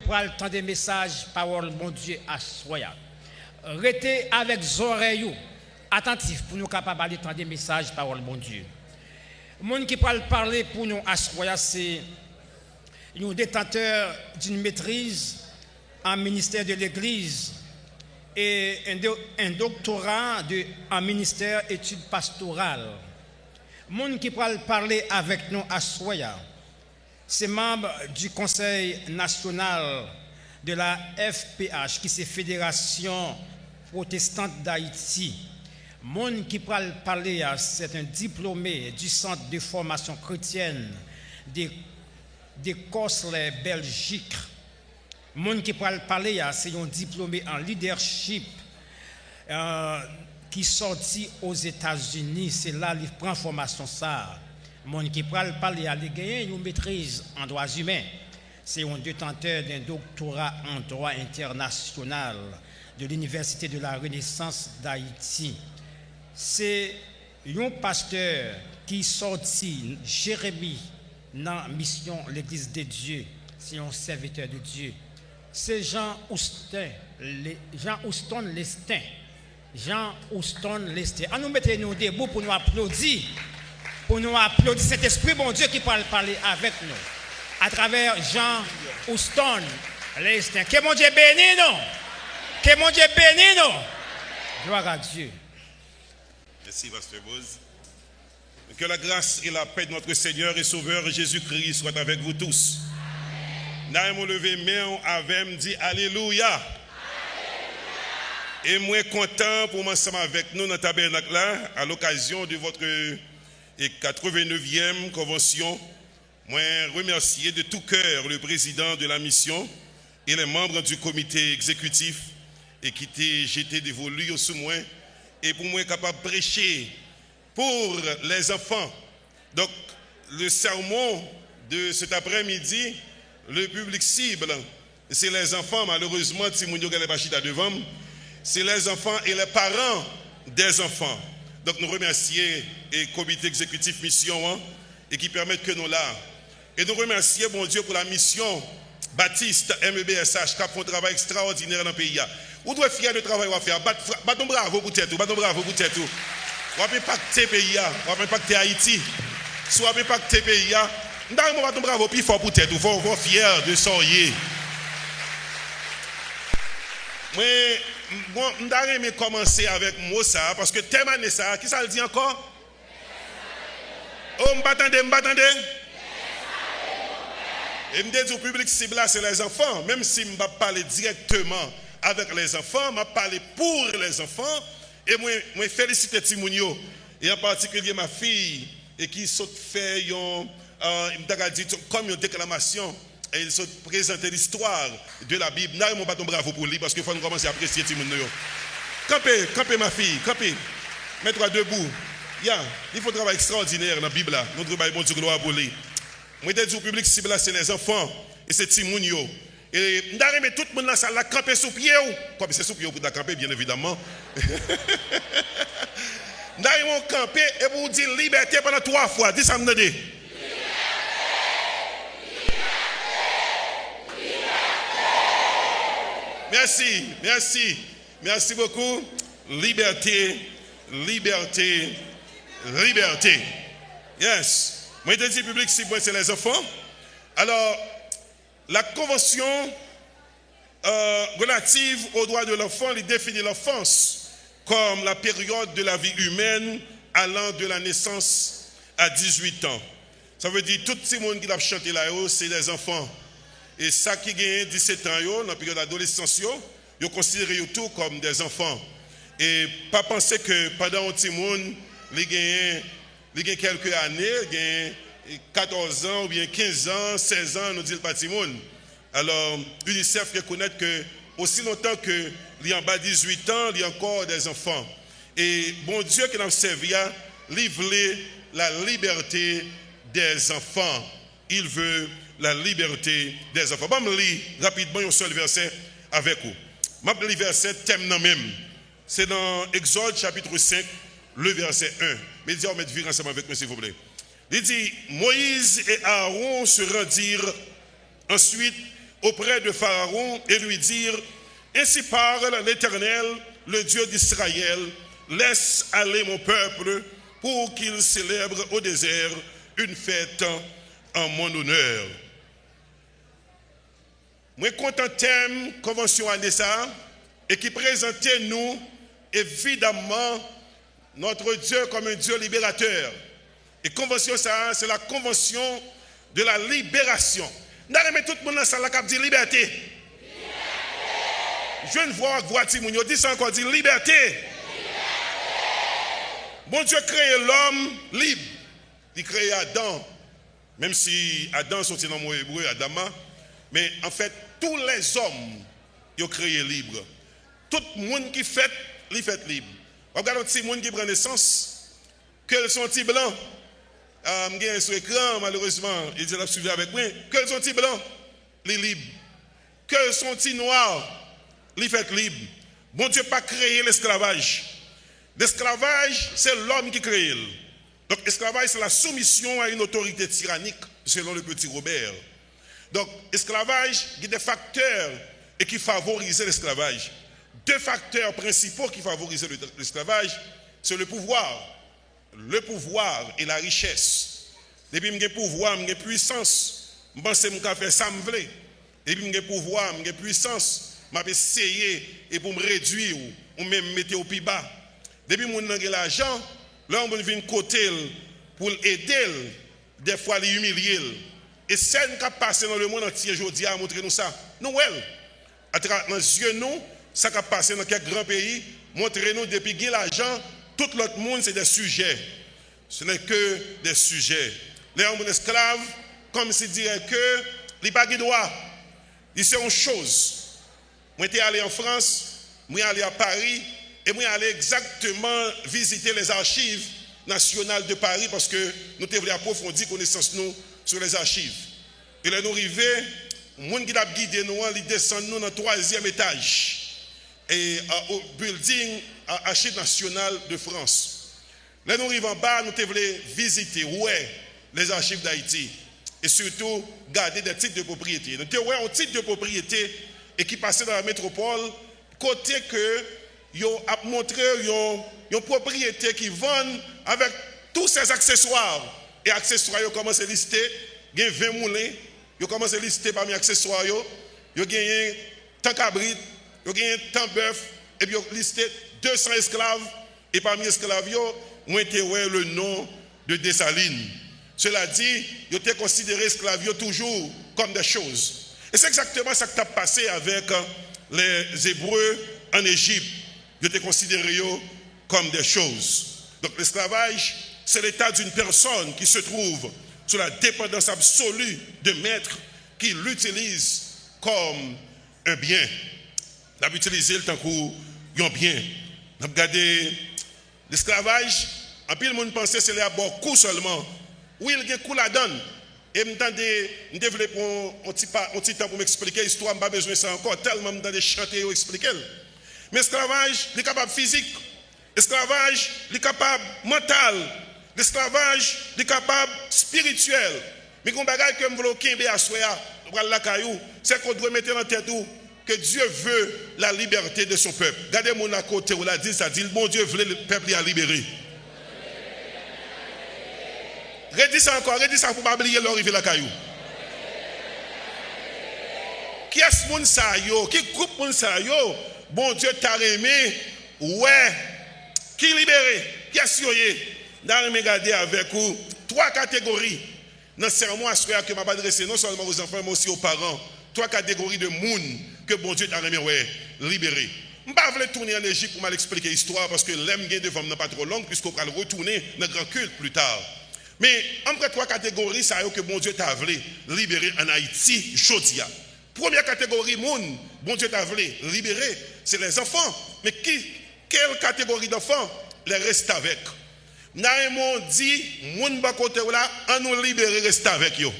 pourra entendre des messages, parole, mon Dieu, à soya. Restez avec les oreilles attentifs pour nous capables d'entendre des messages, parole, mon Dieu. Le monde qui pourra parler pour nous à soya, c'est un détenteur d'une maîtrise en ministère de l'Église et un doctorat en ministère études pastorales. Le monde qui pourra parler avec nous à soya, c'est membre du Conseil national de la FPH, qui est Fédération protestante d'Haïti. Monde qui parle parler, c'est un diplômé du Centre de formation chrétienne de Cosler, Belgique. Monde qui parle parler, c'est un diplômé en leadership qui sorti aux États-Unis. C'est là qu'il prend formation ça. Monde qui parle parler, il gagne une maîtrise en droits humains. C'est un détenteur d'un doctorat en droit international de l'Université de la Renaissance d'Haïti. C'est un pasteur qui sorti, Jérémie, dans la mission l'Église de Dieu. C'est un serviteur de Dieu. C'est Jean Houston Lestin. Jean Houston Lestin. À nous mettre nous debout pour nous applaudir. Pour nous applaudir cet esprit, bon Dieu, qui parle parler avec nous. À travers Jean Houston Lestin. Que mon Dieu bénisse nous. Que mon Dieu bénisse nous. Gloire à Dieu. Merci, Pasteur Bose. Que la grâce et la paix de notre Seigneur et Sauveur Jésus-Christ soient avec vous tous. Nous avons levé main avec dit Alléluia. Et moi content pour m'ensemble avec nous dans le tabernacle là, à l'occasion de votre 89e convention. Moi remercier de tout cœur le président de la mission et les membres du comité exécutif et qui j'étais dévolu sous moi et pour moi capable de prêcher pour les enfants. Donc le sermon de cet après-midi, le public cible, c'est les enfants. Malheureusement, si vous n'avez pas devant, c'est les enfants et les parents des enfants. Donc nous remercions le comité exécutif mission et qui permettent que nous là. Et nous remercions bon Dieu pour la mission Baptiste MEBSH qui a fait un travail extraordinaire dans le pays. Vous devez être fiers de travail à faire. Battons bravo pour tête. Battons bravo pour tête. Vous avez impacté le pays. Vous avez impacté Haïti. Si vous avez impacté le pays, nous avons bravo plus fort pour tête. Vous êtes fiers de soyez. Mais nous avons commencé avec moi ça parce que thème année ça, qui ça le dit encore? Oh, m'attendez. Et me dit au public cible là, c'est les enfants. Même si je ne vais pas parler directement avec les enfants, je vais parler pour les enfants. Et moi félicite Timonio, et en particulier ma fille, et qui saute fait comme une déclamation, et il saute présenter l'histoire de la Bible. Nous avons bâton bravo pour lui, parce qu'il faut nous commencer à apprécier Timonio. Campez ma fille, campez. Mets-toi debout. Il faut un travail extraordinaire dans la Bible là. Notre travail, bon Dieu, gloire pour lui. Moi, je dis au public cible là, c'est les enfants et c'est Timounio. Et nous avons tout le monde dans la salle là, camper sous pied. Comme c'est sous pied pour camper, bien évidemment. Nous avons campé et vous dire liberté pendant 3 fois. Dis ça, me dit. Merci beaucoup. Liberté. Yes. Moi, je dis public, c'est les enfants. Alors, la convention relative aux droits de l'enfant, il définit l'enfance comme la période de la vie humaine allant de la naissance à 18 ans. Ça veut dire tout le monde qui a chanté là-haut, c'est les enfants. Et ça qui gagne 17 ans, dans la période d'adolescence, ils considèrent tout comme des enfants. Et pas penser que pendant un petit monde, ils gagnent quelques années, ils gagnent 14 ans ou bien 15 ans, 16 ans, nous dit le petit monde. Alors, l'UNICEF reconnaît que aussi longtemps que il y a en bas 18 ans, il y a encore des enfants. Et bon Dieu qui nous servi, il veut la liberté des enfants. Il veut la liberté des enfants. Je vais lire rapidement un seul verset avec vous. Je vais lire le verset thème même. C'est dans Exode chapitre 5, le verset 1. Mais dis, on va mettre ensemble avec moi s'il vous plaît. Il dit, Moïse et Aaron se rendirent ensuite auprès de Pharaon et lui dire, ainsi parle l'Éternel, le Dieu d'Israël, laisse aller mon peuple pour qu'il célèbre au désert une fête en mon honneur. Moi, content thème convention année ça et qui présentait nous évidemment notre Dieu comme un Dieu libérateur. Et convention ça, c'est la convention de la libération. Nous avons tout le monde dans la salle qui dit liberté. Liberté. Je ne vois pas Timoun, dit ça encore, dit liberté. Liberté. Bon Dieu crée l'homme libre. Il crée Adam, même si Adam sont dans le mot hébreu, Adama, mais en fait, tous les hommes, ils ont créé libre. Tout le monde qui fait, il fait libre. Regardez ces gens qui prennent naissance, quels sont-ils blancs? Je suis sur l'écran, malheureusement, ils ont suivi avec moi. Quels sont-ils blancs? Les libres. Quels sont-ils noirs? Les fait libre. Bon Dieu n'a pas créé l'esclavage. L'esclavage, c'est l'homme qui crée. Donc, l'esclavage, c'est la soumission à une autorité tyrannique, selon le petit Robert. Donc, l'esclavage, il y a des facteurs et qui favorisent l'esclavage. Deux facteurs principaux qui favorisent l'esclavage, c'est le pouvoir. Le pouvoir et la richesse. Depuis que j'ai pouvoir, j'ai puissance. Je pense que je vais faire ça, je veux. Depuis que j'ai pouvoir, j'ai puissance, je vais essayer et pour me réduire ou même me mettre au plus bas. Depuis que j'ai l'argent, là, on vient côté pour l'aider, des fois l'humilier. Et celle qui a passé dans le monde entier aujourd'hui a montré nous ça. Nous, à travers nos yeux, nous, ça qui a passé dans quelques grands pays, montrez-nous depuis qu'il y a l'argent, tout l'autre monde, c'est des sujets. Ce n'est que des sujets. Les hommes esclaves, comme s'ils diraient que les pas de droit. Ils sont une chose. Moi, j'étais allé en France, moi, allé à Paris, et moi, allé exactement visiter les archives nationales de Paris parce que nous devons approfondir connaissance nous sur les archives. Et là, nous arrivons, le monde qui a guidé nous, il descend nous dans le 3e étage. Et au building Archives nationales de France. Là, nous arrivons en bas, nous devons visiter les archives d'Haïti. Et surtout, garder des titres de propriété. Nous devons un titre de propriété et qui passait dans la métropole, côté que ils ont montré une propriété qui vend avec tous ses accessoires. Et accessoires, ils commencent à lister. Il y a 20 moulins. Ils commencent à lister parmi les accessoires. Ils ont tant cabrit, ils ont tant bœuf. Et puis ils ont listé 200 esclaves. Et parmi les esclaves, ils ont le nom de Dessalines. Cela dit, ils ont considéré les esclaves toujours comme des choses. Et c'est exactement ça qui a passé avec les Hébreux en Égypte. Ils ont considéré comme des choses. Donc l'esclavage, c'est l'état d'une personne qui se trouve sous la dépendance absolue de maître qui l'utilise comme un bien. On a utilisé le temps un bien. On a regardé l'esclavage. En plus, le monde pensait que c'est un coup seulement. Oui, il y a un coup la donne. Et je développe un petit temps pour m'expliquer l'histoire. Je n'ai pas besoin de ça encore. Tellement je chanter et expliquer. Mais l'esclavage, il est capable physique. L'esclavage, il est capable mental. L'esclavage, il est capable spirituel. Mais quand on regarde que je veux qu'il c'est qu'on doit mettre en tête que Dieu veut la liberté de son peuple. Regardez mon à côté, on l'a dit, ça dit, bon Dieu veut le peuple à libérer. Redis ça encore, redis ça pour ne pas oublier l'arrivée la caillou. Qui est ce monde ça yo? Qui groupe monde ça yo? Bon Dieu t'a aimé, ouais. Qui libéré? Qui est ce yoye? Dans regarder avec vous 3 catégories. Dans le sermon à soir que m'a adressé non seulement aux enfants mais aussi aux parents. 3 catégories de monde que bon Dieu t'a aimé, ouais, libéré. Je ne vais pas tourner en Égypte pour m'expliquer l'histoire parce que l'aime bien devant n'est pas trop longue puisqu'on va retourner dans le grand culte plus tard. Mais entre 3 catégories, ça que bon Dieu t'a voulu libérer en Haïti, Jodia. Première catégorie, monde, bon Dieu t'a voulu libérer, c'est les enfants. Mais quelle catégorie d'enfants les reste avec? Naïmon dit, moun ba côté là, on nous libérer, reste avec yo.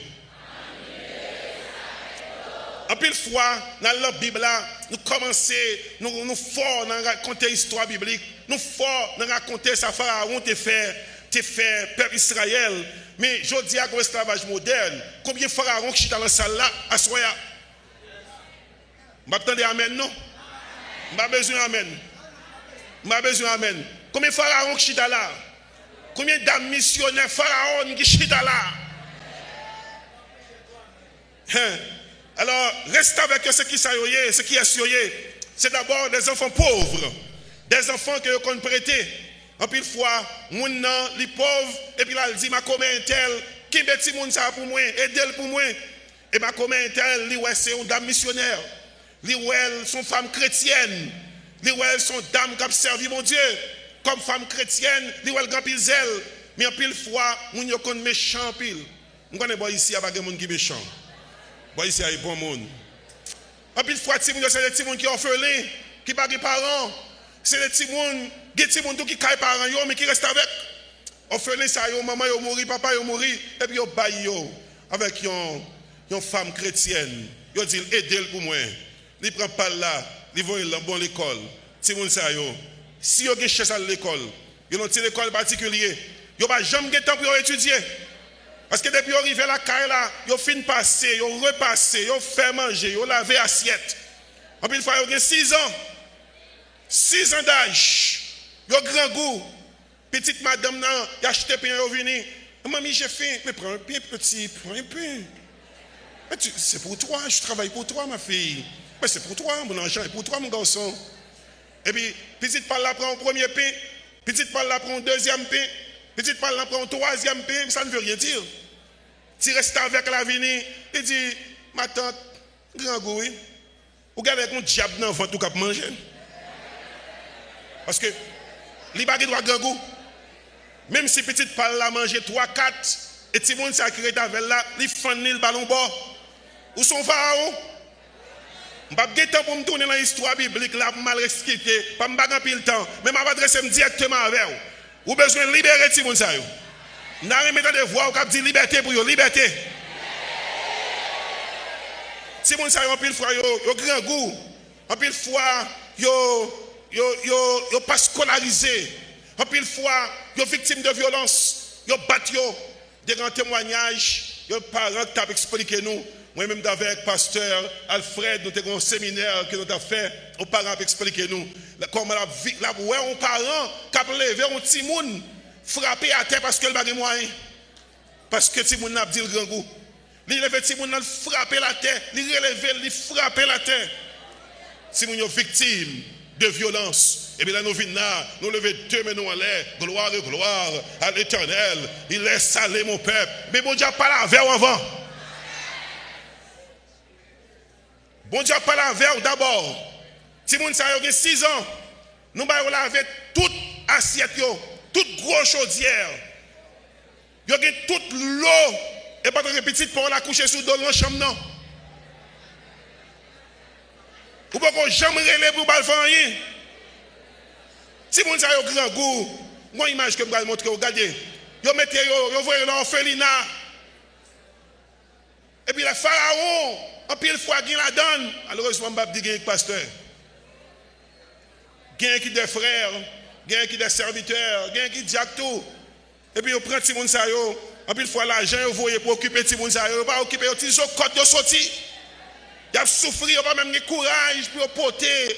En pile fois, dans la Bible, nous commençons, nous forts dans raconter l'histoire biblique, nous forts dans raconter sa pharaon te fait peuple Israël. Mais je dis à l'esclavage moderne, combien de pharaons qui sont dans la salle là, à Soya? M'attendez amen non? M'a besoin amen. M'a besoin amen. Combien de pharaons qui chita là? Combien d'âmes missionnaires pharaons qui chita là? Alors, reste avec ce qui est, ce qui est soyé. C'est d'abord des enfants pauvres, des enfants que qu'on prêter. En pile fois, moun nan li pauvre et puis là il dit ma comment tel qui beti moun ça pour moi, aider pour moi. Et ma comment tel li ouais c'est une dame missionnaire. Li ouais son femme chrétienne. Li ouais son dame qui a servi mon Dieu comme femme chrétienne, li ouais grand pile zèle. Mais en pile fois, moun yo kon méchant pile. On connaît pas ici a pas de monde qui méchant. Bon ici a bon monde. En pile fois ti moun c'est des petits moun qui orphelins, qui pas de parents. C'est des petits moun, des petits moun qui caille parents yo mais qui reste avec. Orphelin ça yo maman yo mouri, papa yo mouri et puis yo baille yo avec une femme chrétienne. Yo dit aider pour moi. Il prend pas là, il va dans bonne école. Ti moun ça yo. Si yo gen cherche à l'école, yo dans une école particulière, yo pas jamais gen temps pour étudier. Parce que depuis arrivé à la caille là, yo fin passer, yo repasser, yo fait manger, yo laver assiette. En plus fois yo gen 6 ans. 6 ans d'âge. Yo grand goût. Petite madame nan, y acheté pain yo vini. Maman j'ai faim, mais prends un pain petit, prends un pain. C'est pour toi, je travaille pour toi ma fille. Mais c'est pour toi, mon argent est pour toi mon garçon. Et puis petite parle là prend un premier pain, petite parle là prend un deuxième pain, petite parle là prend un troisième pain, ça ne veut rien dire. Tu restes avec la vini, il dit ma tante grand goût. Ou gardez avec un diable dans ventre tout cap manger. Parce que les baguettes doivent grand goût. Même si petite parle là manger 3 4 et ti moun ça qui est avec là, li fan le ballon bord. Où sont pharaon? M'pa gen temps pour me tourner dans l'histoire biblique là pour mal expliquer, pas m'pa grand pile temps, mais m'a adresser directement avec vous. Ou besoin de libérer ti moun ça yo. N'a rien mettre de voix ou cap dit liberté pour yo, liberté. Ti moun ça yo en pile fois yo grand goût. En pile fois yo pas scolarisé. En pile fois, yo victime de violence, yo bat yo. Des grands témoignages, yo parents qui t'ont expliqué nous. Moi-même avec pasteur Alfred, nous avons un séminaire que nous avons fait. Nos parents ont expliqué nous. Comment la ouais, un parent qui a levé un petit moun frappé à terre parce que le bagage moyen. Parce que petit moun n'a dit le grand goût. Il levé petit moun frappé la terre, il relevé, il frappé la terre. Si moun est victime de violence. Et bien là, nous venons, nous levons 2 mains en l'air, gloire et gloire à l'Éternel. Il laisse aller mon peuple. Mais bon Dieu n'a pas la verre avant. Bon Dieu n'a pas la verre d'abord. Si moun sa yo gen 6 ans, nous allons laver toute assiette, toute grosse chaudière. Yo gen toute l'eau. Et pas de petite pour la coucher sous dans la chambre, non. Ou pas qu'on jamais relève pour le faire. Si vous avez un grand goût, moi image que je vais vous montrer, regardez, vous mettez, vous voyez l'orphelinat. Et puis le pharaon, en pile fois, il la donne. Alors, je ne vais pas dire qu'il pasteur. Il y a qui des frères, il y a qui des serviteurs, il y a qui dit tout. Et puis, vous prenez Timon Sayo, en pile fois, l'argent, vous voyez pour occuper Timon Sayo, vous pas occuper, vous tirez au côté, vous sorti. Il a souffert, vous pas même le courage pour porter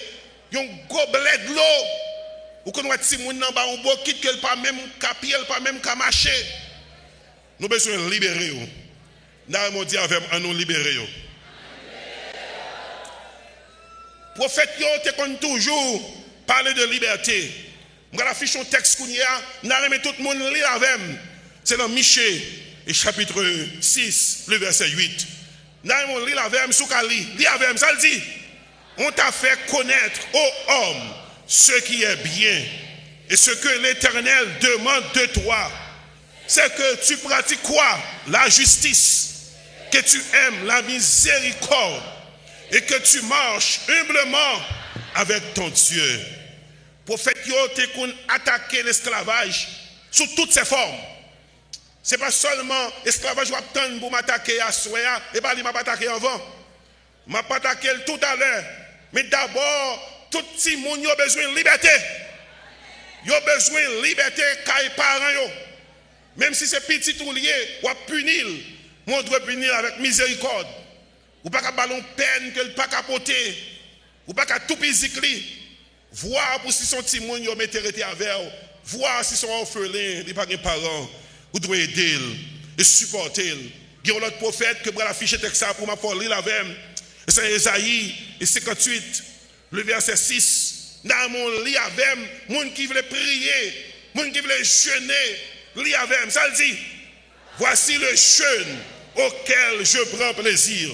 un gobelet de l'eau. Ou qu'on voit Timon nan ba un beau kit que pas même capier, pas même ka marcher. Nous besoin libérer yo. N'a mon dit avec nous libérer yo. Prophète yo te kon toujours parler de liberté. M'ga la fiche un texte kounya, n'a remet tout le monde lire avec. C'est dans Michée et chapitre 6, le verset 8. N'a mon lire avec sou ka li avec ça le dit. On t'a fait connaître ô homme ce qui est bien et ce que l'Éternel demande de toi, c'est que tu pratiques quoi? La justice, que tu aimes la miséricorde et que tu marches humblement avec ton Dieu. Prophète yo te kon attaquer l'esclavage sous toutes ses formes. Ce n'est pas seulement l'esclavage qui attend pour m'attaquer à Soya et pas lui m'a attaqué avant. M'a pas attaqué tout à l'heure. Mais d'abord, tout le monde a besoin de liberté. Il a besoin de liberté car les parents. Même si c'est petit ou lié, on va punir. On doit punir avec miséricorde. Ou pas qu'à ballon peine que le pas capoter. Ou pas qu'à tout physique, voir pour si son petit monde yo mette arrêté avec, voir si son orphelin, il pas de parents, ou doit aider et supporter. Il y a l'autre prophète que pour afficher texte pour m'a pour lire avec. C'est Esaïe 58, le verset 6. Dans mon lit avec, monde qui veut prier, monde qui veut jeûner, lit avec, ça le dit. Voici le jeûne auquel je prends plaisir.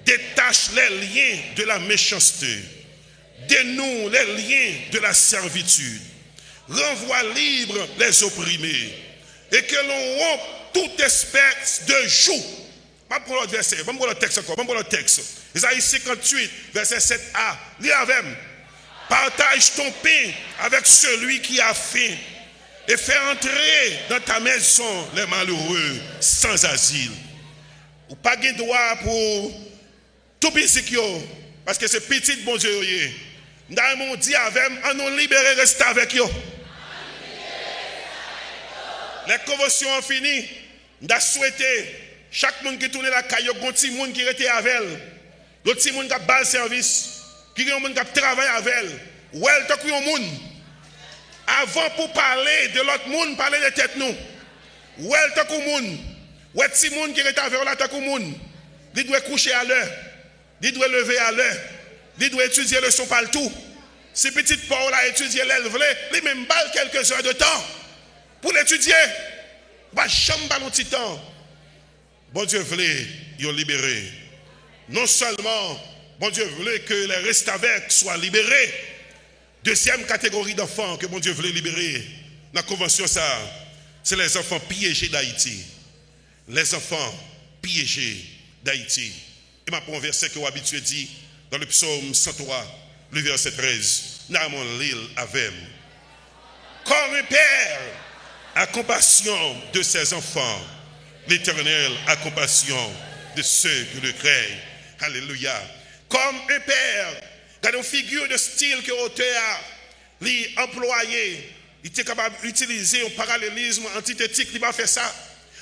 Détache les liens de la méchanceté. Dénoue les liens de la servitude. Renvoie libre les opprimés. Et que l'on rompe toute espèce de joug. Je vais prendre l'autre verset, je vais prendre le texte encore, je vais prendre le texte. Isaïe 58, verset 7a. Lis avec. Partage ton pain avec celui qui a faim. Et fais entrer dans ta maison les malheureux sans asile. Ou pas de droit pour tout petit, parce que c'est petit bon Dieu. Dans mon dit avec, on nous libérer, rester avec eux. Les conventions ont fini. On a souhaité, chaque monde qui tourne la caille, il y a un petit monde qui était avec elle. Il y a un petit monde qui a bas service, qui a un monde qui travaille avec elle. Ou elle, tu as un monde. Avant pour parler de l'autre monde, parler de tête nous. Ou elle, tu as un monde. Ou un petit monde qui était avec elle, tu as un monde. Il doit coucher à l'heure. Il doit lever à l'heure. Il doit étudier le son partout. Si petite Paul a étudié l'élève, il même balle quelques heures de temps pour l'étudier. Pas jamais dans petit temps. Bon Dieu voulait y libérer. Non seulement, bon Dieu voulait que les restes avec soient libérés. Deuxième catégorie d'enfants que bon Dieu voulait libérer dans la convention, ça, c'est les enfants piégés d'Haïti. Les enfants piégés d'Haïti. Et ma pour un verset que vous habituez dit dans le psaume 103, le verset 13. Namon l'île avec. Comme un père a compassion de ses enfants, l'Éternel a compassion de ceux qui le craignent. Alléluia. Comme un père, dans une figure de style que l'auteur a employé, il était capable d'utiliser un parallélisme antithétique, il va faire ça.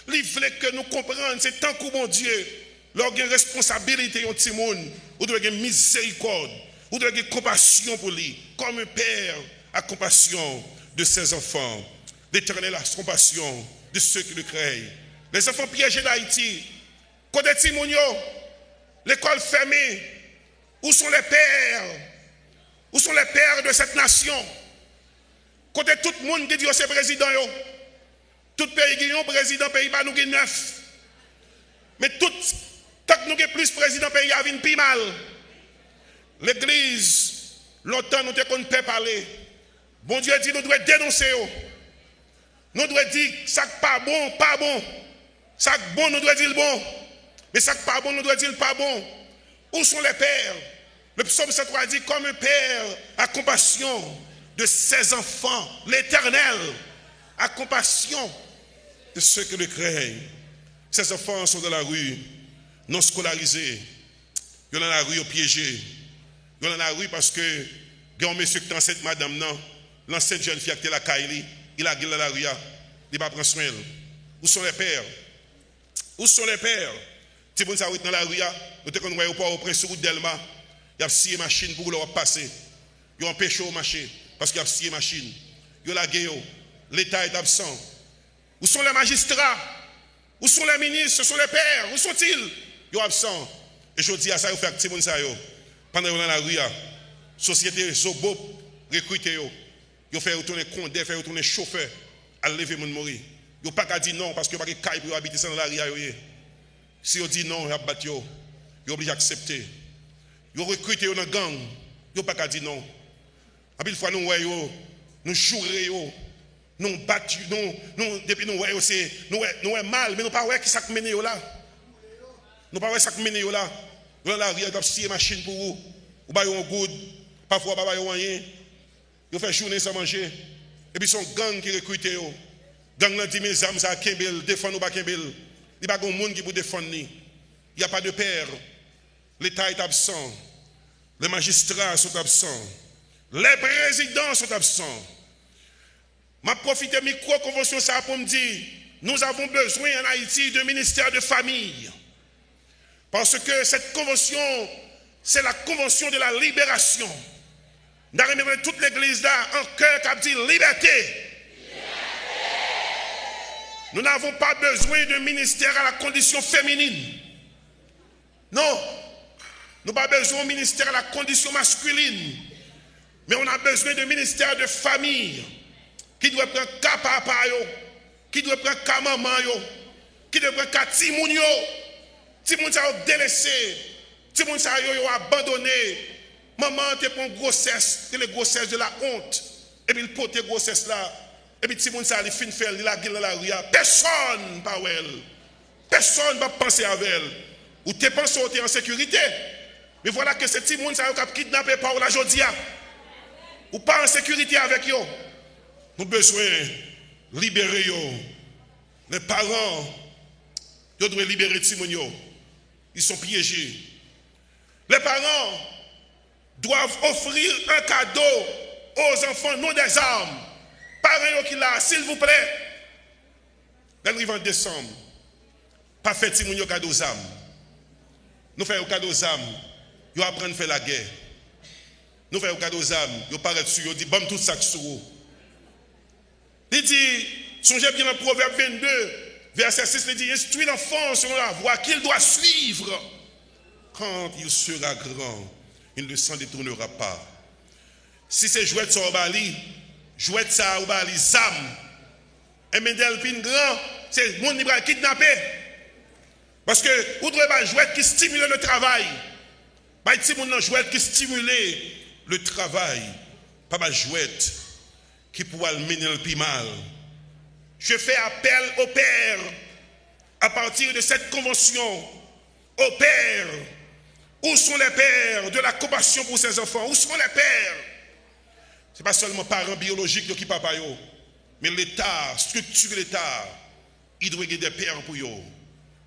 Il voulait que nous comprenions, c'est tant que mon Dieu, leur responsabilité au petit monde, ou de la miséricorde, ou de la compassion pour lui, comme un père a compassion de ses enfants. L'Éternel a compassion de ceux qui le craignent. Les enfants piégés d'Haïti, côté Timonio, l'école fermée, où sont les pères? Où sont les pères de cette nation? Côté tout le monde qui dit que c'est président, tout pays qui a un président, pays pas nous qui neuf. Mais tout, tant que nous avons plus président, pays a plus mal. L'église, longtemps nous ne pas parler. Bon Dieu dit nous devons dénoncer. Nous devons dire ça pas bon, pas bon. Ça bon, nous devons dire bon. Mais ça pas bon, nous devons dire pas bon. Où sont les pères? Le psaume 103 dit comme un père a compassion de ses enfants. L'Éternel a compassion de ceux qui le craignent. Ces enfants sont dans la rue, non scolarisés. Ils sont dans la rue piégés. Ils sont dans la rue parce que il y a un monsieur qui est enceinte, madame, non. L'ancienne jeune fille qui est la Kaili, il a gueule dans la rue, il va prendre soin. Où sont les pères? Où sont les pères? Si vous êtes dans la rue, nous sommes au port au prince sur route d'Elma, il y a 6 machines pour leur passer. Ils ont empêché au marché parce qu'il y a 6 machines. Ils ont la guerre. L'État est absent. Où sont les magistrats? Où sont les ministres? Où sont les pères? Où sont-ils? Ils sont absents. Et je dis à ça, vous faites activer ça. Pendant que vous êtes dans la rue, la société Zobo recrute. Ils fait retourner condé, fait retourner chauffeur à lever mon mourir. Ils n'ont pas qu'à dire non parce que pas de caille pour habiter dans la rue. Si on dit non, ils ont battu. Ils sont obligés d'accepter. Ils ont recruté dans la gang. Ils n'ont pas qu'à dire non. Après, une fois, nous jouons, nous battons, depuis nous voyons, nous mal, mais nous ne pas qui ça mène là. Nous ne pas ça mène là. Nous la rue, il y a 6 machines pour vous. Vous avez un good, parfois pas rien. Ils font journée sans manger. Et puis son gang qui recrute. Gang là dit mes âmes à Kembel, défendre ou pas Kembel. Il n'y a pas de monde qui peut défendre. Il n'y a pas de père. L'État est absent. Les magistrats sont absents. Les présidents sont absents. Je profite de la micro-convention pour me dire, nous avons besoin en Haïti d'un ministère de famille. Parce que cette convention c'est la convention de la libération. Nous avons toute l'église là en cœur qui a dit liberté. Nous n'avons pas besoin de ministère à la condition féminine. Non. Nous n'avons pas besoin de ministère à la condition masculine. Mais on a besoin de ministère de famille qui doit prendre cas papa, qui doit prendre cas maman, qui doit prendre cas timoun, timoun ça délaissé, timoun ça abandonné. Maman te prend grossesse, c'est la grossesse de la honte. Et puis il porte grossesse là. Et puis timoun ça il fin faire, il a gueule dans la rue. Personne pas elle. Personne va penser à elle. Ou te penses que tu es en sécurité. Mais voilà que ce timoun ça a kidnappé par la jodia. Ou pas en sécurité avec eux. Nous avons besoin de libérer eux. Les parents, ils doivent libérer les timoun. Ils sont piégés. Les parents doivent offrir un cadeau aux enfants, non des armes. Parents qui là, s'il vous plaît. Dans le en décembre, pas fait timoun cadeau aux armes. Nous faisons cadeau aux armes. Ils apprennent à faire la guerre. Nous faisons cadeau aux âmes, ils paraissent dessus, ils disent, bam tout ça sur eux. Il dit, songez bien dans Proverbe 22, verset 6, il dit, instruis l'enfant selon la voie qu'il doit suivre. Quand il sera grand, il ne s'en détournera pas. Si c'est jouet ça au bali, jouet ça au bali, zam, et Mendel fin grand, c'est mon libre kidnappé. Parce que, vous devez pas jouet qui stimule le travail. Pas de jouet qui stimule le travail, pas ma jouette qui pourra le mener le plus mal. Je fais appel au Père à partir de cette convention. Au Père, où sont les pères de la compassion pour ses enfants? Où sont les pères? Ce n'est pas seulement parents biologiques qui papa yo, mais l'État, structure l'État, il doit y avoir des pères pour eux.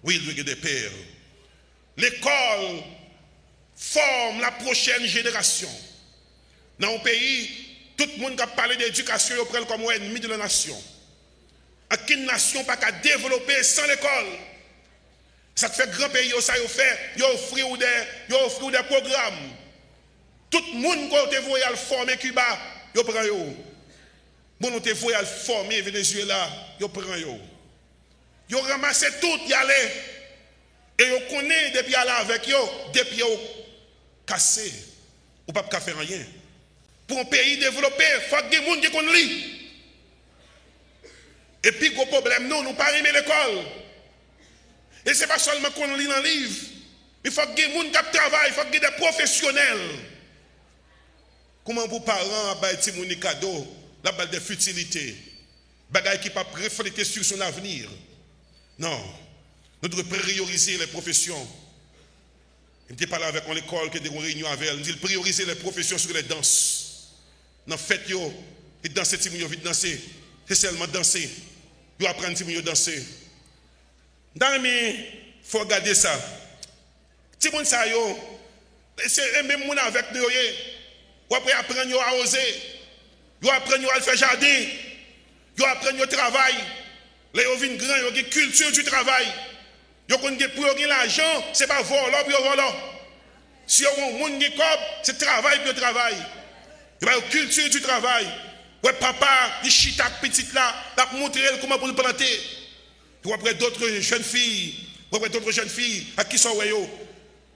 Oui, il doit y avoir des pères. L'école forme la prochaine génération. Dans un pays, tout le monde qui a parlé d'éducation, il prend comme ennemi de la nation. Aucune nation n'a pas développer sans l'école. Ça fait grand pays, ça il offre des programmes. Tout le monde qui a voulu former Cuba, il prend yo. Bon, on a voulu former Venezuela, il prend yo. Il ramassé tout, il allait. Et il connaît depuis aller avec yo, depuis yo cassé. Ou pas faire rien. Pour un pays développé, il faut que des gens qui connaissent. Et puis, gros problème, nous pas aimer l'école. Et ce n'est pas seulement qu'on lit dans le livre. Il faut que des gens qui travaillent, il faut que des professionnels. Comment vos parents ont des cadeaux, la balle de futilité, bagaille qui ne pas refléter sur son avenir. Non. Nous devons prioriser les professions. Je me parlé avec l'école, qui a une réunion avec elle. Nous devons prioriser les professions sur les danses. Dans fête, et danser, si vous danser, c'est seulement danser. Vous apprenez si vous danser. Dans il faut regarder ça. Si vous ça c'est même monde avec nous. Vous après apprendre à oser. Vous apprenez à faire jardin. Vous apprenez au travail. Là, vous venez grand, vous avez une culture du travail. Vous avez pour l'argent, ce n'est pas voler, puis voler. Si vous avez un monde qui c'est travail, puis travail. Vous avez une culture du travail. Ouais, papa, il chita petite là, là pour montrer comment pour le planter. Vous après d'autres jeunes filles, à qui sont vous?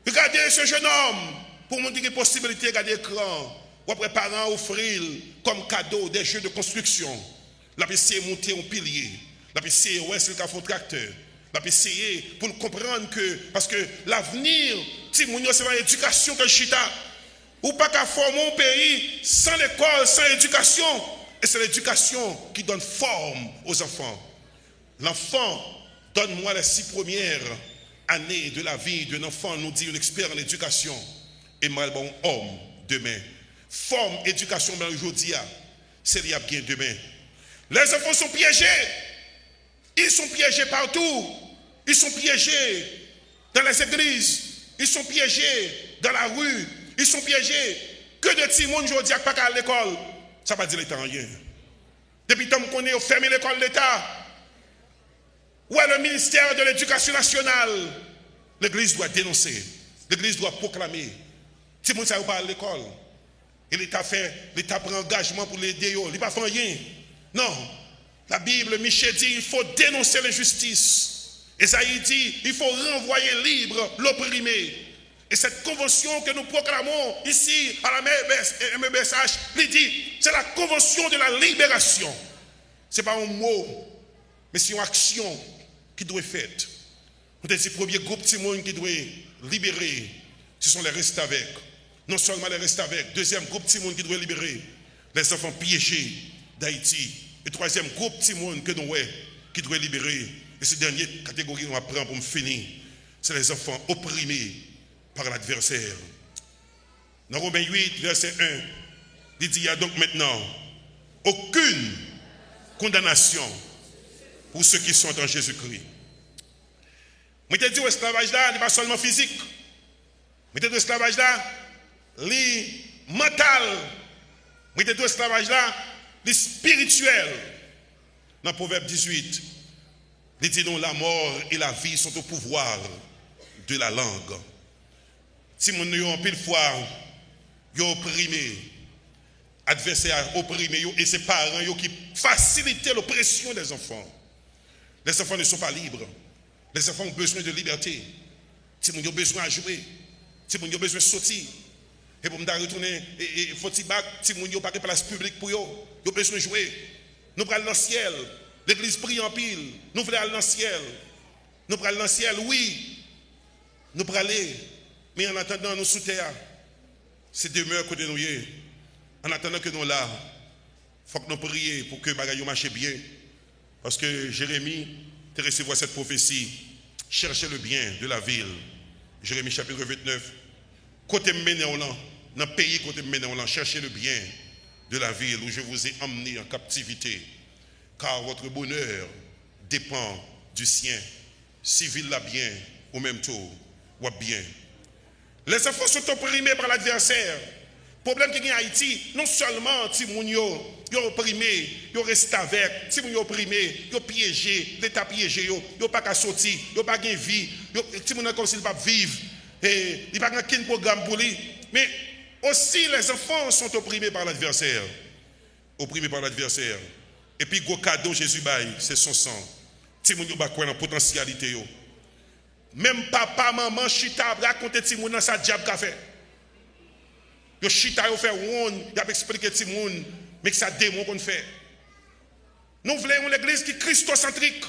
Regardez ce jeune homme, pour montrer une possibilité, regardez l'écran. Vous après parents offrir comme cadeau des jeux de construction. La PC monter un pilier. La PC ouais, c'est le cas de tracteur. La PC pour comprendre que, parce que l'avenir, c'est l'éducation que chita. Ou pas qu'à former un pays sans l'école, sans éducation. Et c'est l'éducation qui donne forme aux enfants. L'enfant, donne-moi les 6 premières années de la vie d'un enfant, nous dit un expert en éducation. Et mal bon homme demain. Forme, éducation, mais aujourd'hui, c'est lié à bien demain. Les enfants sont piégés. Ils sont piégés partout. Ils sont piégés dans les églises. Ils sont piégés dans la rue. Ils sont piégés. Que de petits monde aujourd'hui pas à l'école. Ça ne va pas dire l'État rien. Depuis tant qu'on est fermé l'école de l'État, où est le ministère de l'Éducation nationale? L'Église doit dénoncer. L'Église doit proclamer. Si moun ça ou pas à l'école. Et l'État prend engagement pour l'aider. Il n'a pas fait rien. Non. La Bible, Michel dit, il faut dénoncer l'injustice. Esaïe dit, il faut renvoyer libre l'opprimé. Et cette convention que nous proclamons ici à la MBSH, il dit, c'est la convention de la libération. Ce n'est pas un mot, mais c'est une action qui doit être faite. Peut-être que le premier groupe de monde qui doit libérer, ce sont les restes avec. Non seulement les restes avec. Deuxième groupe de monde qui doit libérer, les enfants piégés d'Haïti. Et troisième groupe de monde que nous qui doit libérer. Et cette dernière catégorie qu'on apprend pour me finir, c'est les enfants opprimés par l'adversaire. Dans Romains 8, verset 1, il dit, il n'y a donc maintenant aucune condamnation pour ceux qui sont en Jésus-Christ. Je te dis, l'esclavage là, n'est pas seulement physique. Je te dis, l'esclavage là, les mental. Je te dis, l'esclavage là, les spirituel. Dans Proverbe 18, il dit, non, la mort et la vie sont au pouvoir de la langue. Si mon yo en pile fois, yo opprimé, adversaire opprimé, et ses parents yo qui facilitent l'oppression des enfants. Les enfants ne sont pas libres. Les enfants ont besoin de liberté. Si mon yo besoin de jouer, si mon yo besoin de sortir, et pour me retourner, il faut que si mon yo pas de place publique pour yo, yo besoin de jouer. Nous prenons dans le ciel. L'église prie en pile. Nous voulons aller dans le ciel. Nous prenons dans le ciel, oui. Nous prenons aller. Mais en attendant, nous sous terre. C'est demeure côté nous. En attendant que nous là, il faut que nous prions pour que les bagages marchent bien. Parce que Jérémie, tu recevoir cette prophétie. Cherchez le bien de la ville. Jérémie chapitre 29. Côté mené dans le pays, côté mené cherchez le bien de la ville où je vous ai emmené en captivité. Car votre bonheur dépend du sien. Si ville là bien, au même tour, ou bien. Les enfants sont opprimés par l'adversaire. Le problème qui est en Haïti, non seulement si moun yo opprimé, yo reste avec, si moun yo opprimé, yo piégé, l'État piégé, yo pas qu'à sortir, yo pas qu'à vie, si moun comme s'il pas vivre, et il pas qu'un programme pour lui. Mais aussi les enfants sont opprimés par l'adversaire. Opprimés par l'adversaire. Et puis, gros cadeau, Jésus baille, c'est son sang. Si moun yo ba quoi dans potentialité yo. Même papa, maman, chita, raconte ti moun dans sa diable qu'a fait. Yo chita yo fait one, y a expliqué ti moun, mais que ça démon qu'on fait. Nous voulons une église qui est christocentrique.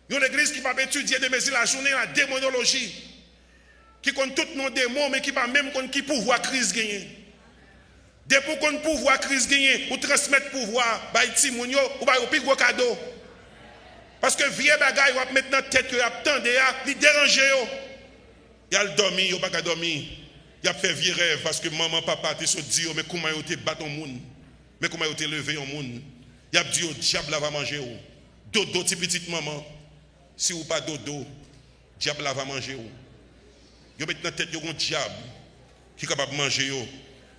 Une église qui va étudier de mesures la journée la démonologie. Qui compte tout nos démons, mais qui va même compte qui pouvoir crise gagner. Depuis qu'on pouvoir crise gagner, ou transmettre pouvoir, bah ti moun yo, ou bah yo plus gros cadeau. Parce que vieux bagay ou maintenant tête que y a attendé a, li déranger yo. Y a le dormi, yo pas ka dormi. Y a fait vieux rêve parce que maman papa te so dit mais comment yo te battre monde. Mais comment yo te lever en monde. Y a dit diable va manger ou. Dodo ti petite maman. Si ou pas dodo, diable va manger ou. Yo maintenant tête yo un diable qui capable manger yo.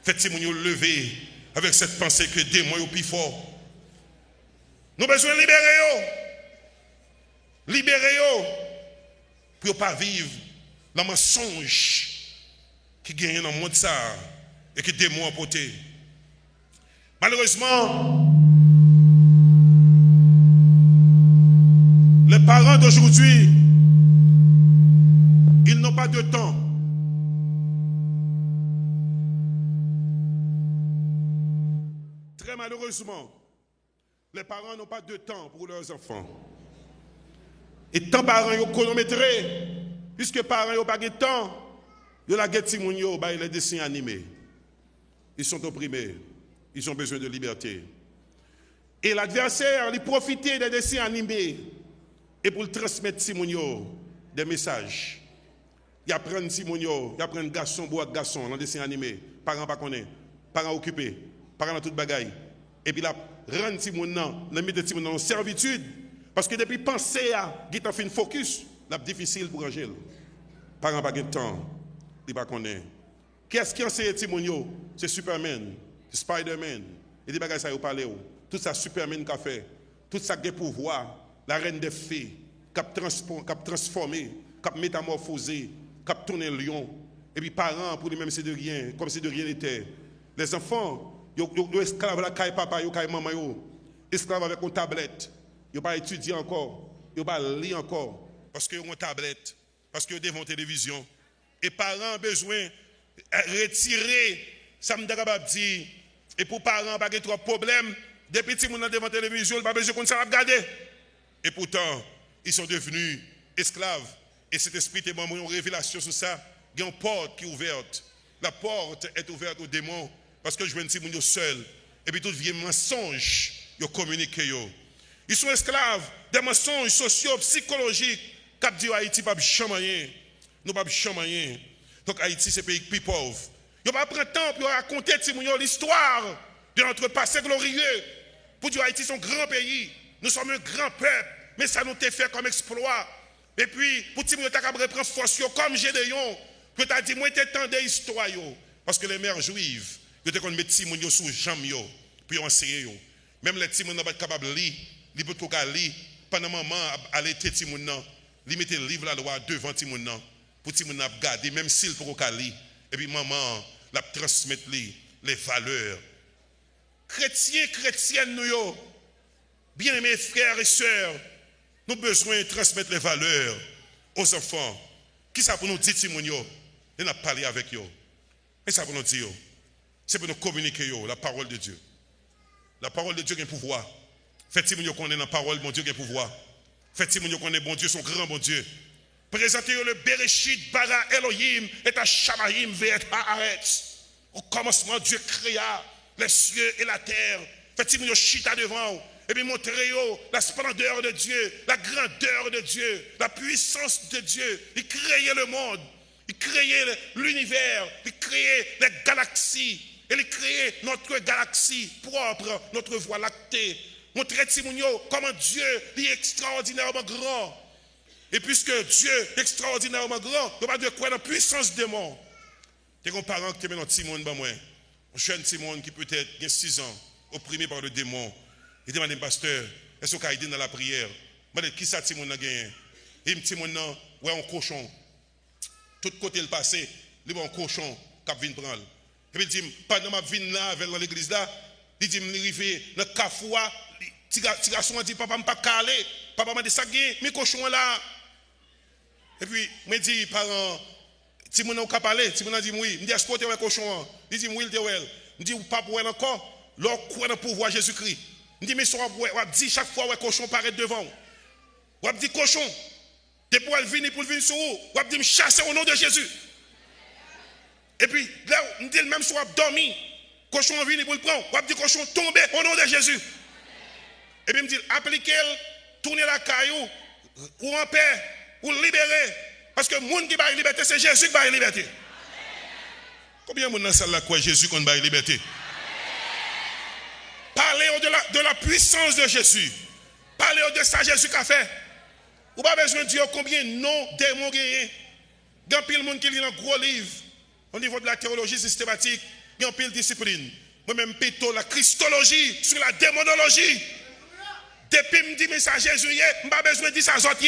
Faites si moun yo lever avec cette pensée que démon yo plus fort. Nous besoin libérer yo. Libérez yo pour ne pas vivre dans le mensonge qui gagne dans le monde ça et qui démon emporté. Malheureusement, les parents d'aujourd'hui, ils n'ont pas de temps. Très malheureusement, les parents n'ont pas de temps pour leurs enfants. Et tant parents ont chronométré, puisque parents n'ont pas de temps, ils ont la guette moun yo, les dessins animés. Ils sont opprimés, ils ont besoin de liberté. Et l'adversaire, il profite des dessins animés et pour transmettre Simon des messages. Il apprend Simon, il apprend garçon, bois garçon dans les dessins animés. Parents pas connaît, parents occupés, parents dans toute bagaille. Et puis là, rend Simon en servitude. Parce que depuis penser à qui t'a fait une focus, c'est difficile pour Angèle. Parents pas de temps, il pas connaît. Qu'est-ce qui enseigne Timonio? C'est Superman, c'est Spider-Man. Et des bagages ça y parler. Tout ça Superman qu'a fait, tout ça qui a pouvoir, la reine des fées, qui a transformé, qui a métamorphosé, qui a tourné lion. Et puis parents, pour lui-même, c'est de rien, comme si de rien n'était. Les enfants, ils esclaves la caille papa, ils caille maman, esclaves avec une tablette. Ils ne pas étudier encore, ils ne pas lire encore, parce qu'ils ont une tablette, parce qu'ils ont devant télévision. Et parents ont besoin de retirer, ça me dit, et pour parents, pas de trop de problèmes, des petits gens devant télévision, ils n'ont pas besoin qu'on s'en regarder. Et pourtant, ils sont devenus esclaves. Et cet esprit est une révélation sur ça. Il y a une porte qui est ouverte. La porte est ouverte aux démons parce que je veux un petit monde seul. Et puis tout vient mensonge, ils communiquent. Ils sont esclaves des mensonges sociaux, psychologiques. Cap dit Haïti pas chamayen. Nous pas chamayen. Donc Haïti c'est un pays plus pauvre. Ils pas prendre temps pour raconter l'histoire de notre passé glorieux. Pour dire Haïti c'est un grand pays. Nous sommes un grand peuple, mais ça nous a fait comme exploit. Et puis pour dire que tu reprendre force comme Gédéon. Que tu as dit, moi, tu attendais l'histoire. Parce que les mères juives, tu as mis les petits sous jambes, puis enseigner. Même les petits ne pas capables de lire, ils ne peuvent pas lire. Pendant maman, aller les petits ils mettent le livre la loi devant les petits pour les petits garder, même s'ils ne peuvent pas lire. Et puis maman, la transmettre les valeurs. Chrétiens, chrétiennes, nous, bien mes frères et sœurs, nous avons besoin de transmettre les valeurs aux enfants. Qui ça pour nous dire, Timonio? Nous avons parlé avec eux. Mais ça pour nous dire, c'est pour nous communiquer la parole de Dieu. La parole de Dieu a un pouvoir. Faites-moi qu'on est dans la parole, mon Dieu a un pouvoir. Faites-moi qu'on est bon Dieu, son grand bon Dieu. Présentez le Bereshit, Bara, Elohim, et à Shamaim, Ve'et Haaretz. Au commencement, Dieu créa les cieux et la terre. Faites-moi chita devant. Et puis montrez-vous la splendeur de Dieu, la grandeur de Dieu, la puissance de Dieu. Il créait le monde, il créait l'univers, il créait les galaxies. Et il créait notre galaxie propre, notre voie lactée. Montrez Timounio comment Dieu est extraordinairement grand. Et puisque Dieu est extraordinairement grand, on va dire quoi dans la puissance des mondes. Il y a un parent qui est dans Timon, un jeune Timon qui peut-être a 6 ans, opprimé par le démon. Il demande, pasteur, est-ce qu'il a aidé dans la prière? Je me dis, qui ça, Timon a gagné? Il me dit, Timon, ouais, un cochon. Tout côté le passé, il y a un cochon qui vient prendre. Et puis il dit, pendant ma vie là, avec l'église là, il dit, il arrive dans le cafoua, petit garçon a dit, papa, je ne pas calé. Papa m'a dit, ça gagne, mais cochon là. Et puis, il me dit, parents, Timon a parlé, Timon a dit, oui. Il me dit, est-ce que tu es un cochon? Il dit, oui, il est well. Il me dit, pas pour encore, l'or croit dans le pouvoir de Jésus-Christ. Il dit, mais on dit chaque fois que cochon paraît devant. On dit cochon. Depuis elle vient pour venir sur vous. On dit chasser au nom de Jésus. Et puis là, on dit même si on dormi, cochon vient pour le prendre. On dit cochon tomber au nom de Jésus. Et puis il me dit appliquez-le, tournez la caillou, ou en paix, ou libérer. Parce que le monde qui va la liberté, c'est Jésus qui va la liberté. Combien de monde dans la salle là croit Jésus qu'on va la liberté? Parlez de la puissance de Jésus. Parlez de ça Jésus qu'a fait. Vous n'avez pas besoin de dire combien de noms démons gagnent. Il y a pile de monde qui lit un gros livre. Au niveau de la théologie systématique, il y a pile de discipline. Moi-même, plutôt la christologie sur la démonologie. Depuis que je dis ça Jésus, je n'ai pas besoin de dire ça aux autres.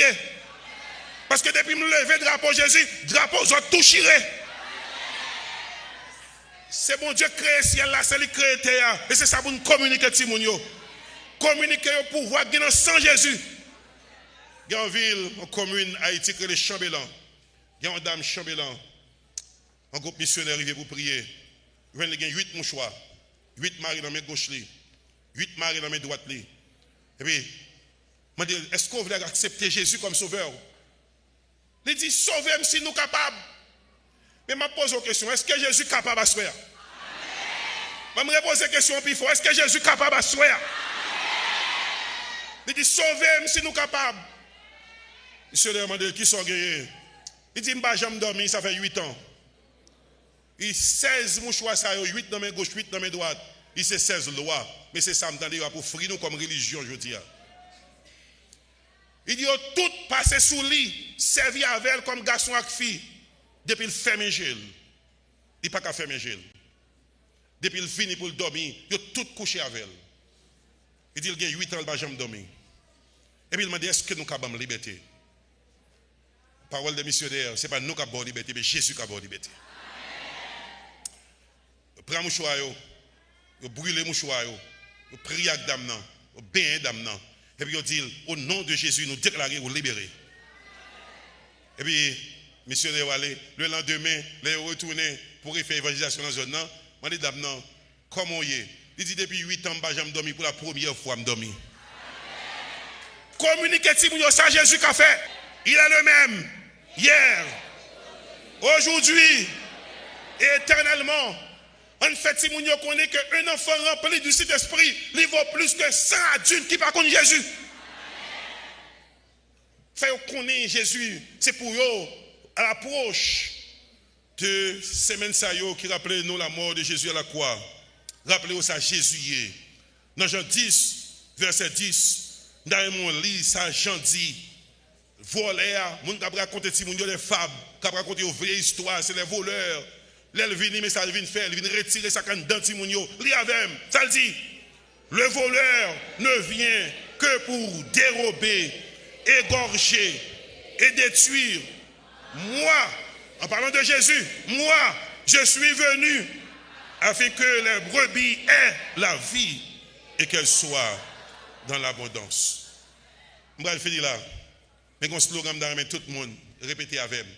Parce que depuis que je lever le drapeau Jésus, le drapeau aux autres tout chiré. C'est bon Dieu créé le ciel là, c'est lui qui crée terre. Et c'est ça pour nous communiquer, Timounio. Communiquer le pouvoir qui est sans Jésus. Il y a une ville, une commune, Haïti, qui est le Chambellan. Il y a une dame Chambellan. Un groupe missionnaire arrivé pour prier. Il y a 8 mouchoirs. 8 maris dans mes gauches. 8 maris dans mes droites. Et puis, je me dis, est-ce qu'on veut accepter Jésus comme sauveur? Il dit, sauvez-moi si nous sommes capables. Mais je me pose une question, est-ce que Jésus est capable de soigner? Je me repose une question plus fort, est-ce que Jésus est capable de soigner? Il dit, sauvez-moi si nous sommes capables. Monsieur lui a demandé, qui sont guéris? Il dit, je n'ai jamais dormi, ça fait 8 ans. Il 16 mouchoirs, 8 dans mes gauche, 8 dans mes droite. Il sait 16 lois. Mais c'est ça, je pour offrir nous comme religion, je dis. Il dit, tout passé sous lit, servi avec elle comme garçon et fille. Depuis le ferme gel. Il n'a pas qu'à fermer gel. Depuis le fini pour le dormir, il a tout couché avec elle. Il dit, il a 8 ans, il n'a jamais dormi. Et puis il m'a dit, est-ce que nous avons la liberté? Parole des missionnaires, ce n'est pas nous qui avons la liberté, mais Jésus qui a la liberté. prend mouchoir, vous brûlez mouchoir, vous priez avec dame, vous bénissez dame, et puis vous dites, au nom de Jésus, nous déclarons, vous libérez. Et puis, missionnaire aller, le lendemain, les retourner pour faire évangélisation dans la zone. Je dis, dame, comment y est? Il dit, depuis 8 ans, je me dormi pour la première fois, je me dormi. Communiquez ça, Jésus qu'a fait. Il est le même, hier, aujourd'hui, et éternellement. En fait, si vous connaissez qu'un enfant rempli du Saint-Esprit, il vaut plus que 100 adultes qui ne connaissent pas Jésus. Faire connaître Jésus, c'est pour eux, à l'approche de semaine qui rappelait nous la mort de Jésus à la croix. Rappelez-vous ça, Jésus. Dans Jean 10, verset 10, dans mon lit, ça, Jean dit, voleurs, moun qui raconte des fables, qui raconte une vraie histoire, c'est les voleurs. L'elle vient, mais ça vient faire, il vient retirer sa canne dans Timounio. Li avec, ça le dit, le voleur ne vient que pour dérober, égorger et détruire. Moi, en parlant de Jésus, moi, je suis venu afin que les brebis aient la vie et qu'elles soient dans l'abondance. Je vais finir là. Mais un slogan dans tout le monde, répétez avec moi.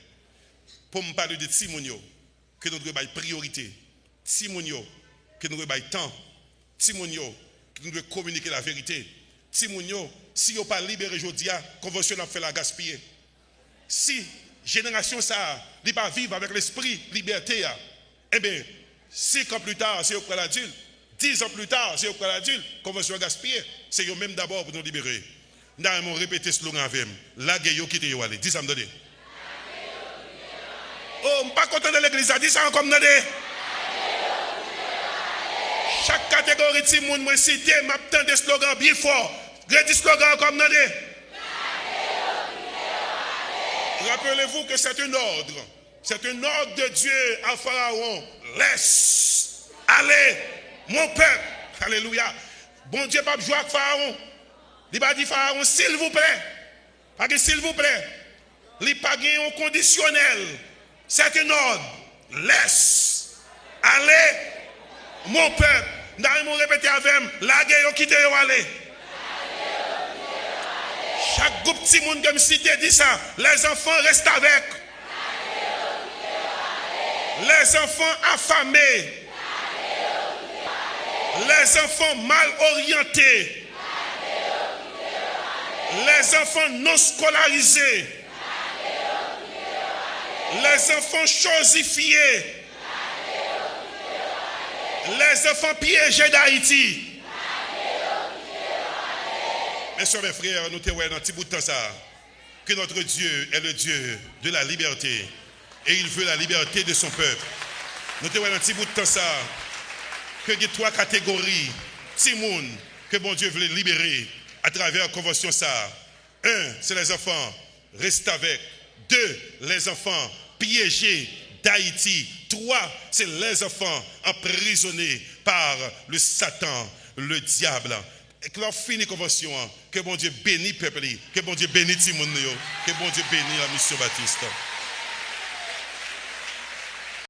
Pour me parler de Timounio, que nous devons priorité. Timounio, que nous devons temps. Timounio, que nous devons communiquer la vérité. Timounio, si vous pas libéré aujourd'hui, la convention a fait la gaspiller. Si génération ça, n'est pas vivre avec l'esprit liberté, eh bien, 5 ans plus tard, c'est au près l'adulte. 10 ans plus tard, c'est au près l'adulte. Convention gaspiller. C'est eux-mêmes d'abord pour nous libérer. Nous avons répété ce slogan avec la guerre qui est allé. Dis ça me donne. Oh, je ne suis pas content de l'église. Dis ça encore me donne. Chaque catégorie de monde, moi cité, m'attend des slogans bien forts. Grand slogan comme nous. Rappelez-vous que c'est un ordre. C'est un ordre de Dieu à Pharaon. Laisse aller mon peuple. Alléluia. Bon Dieu, pas jouer avec Pharaon. Il va dire Pharaon, s'il vous plaît. Parce que s'il vous plaît, il n'y a pas un conditionnel. C'est un ordre. Laisse aller mon peuple. Nous allons répéter avec la guerre qui te aller. Chaque groupe petit monde comme cité dit ça. Les enfants restent avec. Les enfants affamés. Les enfants mal orientés. Les enfants non scolarisés. Les enfants chosifiés. Les enfants piégés d'Haïti. Mes soeurs, mes frères, nous te voyons dans un petit bout de temps ça, que notre Dieu est le Dieu de la liberté et il veut la liberté de son peuple. Nous te voyons dans un petit bout de temps ça, que il y a 3 catégories, Timoun, que bon Dieu veut libérer à travers la convention ça. 1, c'est les enfants, reste avec. 2, les enfants piégés d'Haïti. 3, c'est les enfants emprisonnés par le Satan, le diable. Et que l'on finit la convention, que bon Dieu bénisse le peuple, que bon Dieu bénisse Timoun, que bon Dieu bénisse la mission Baptiste.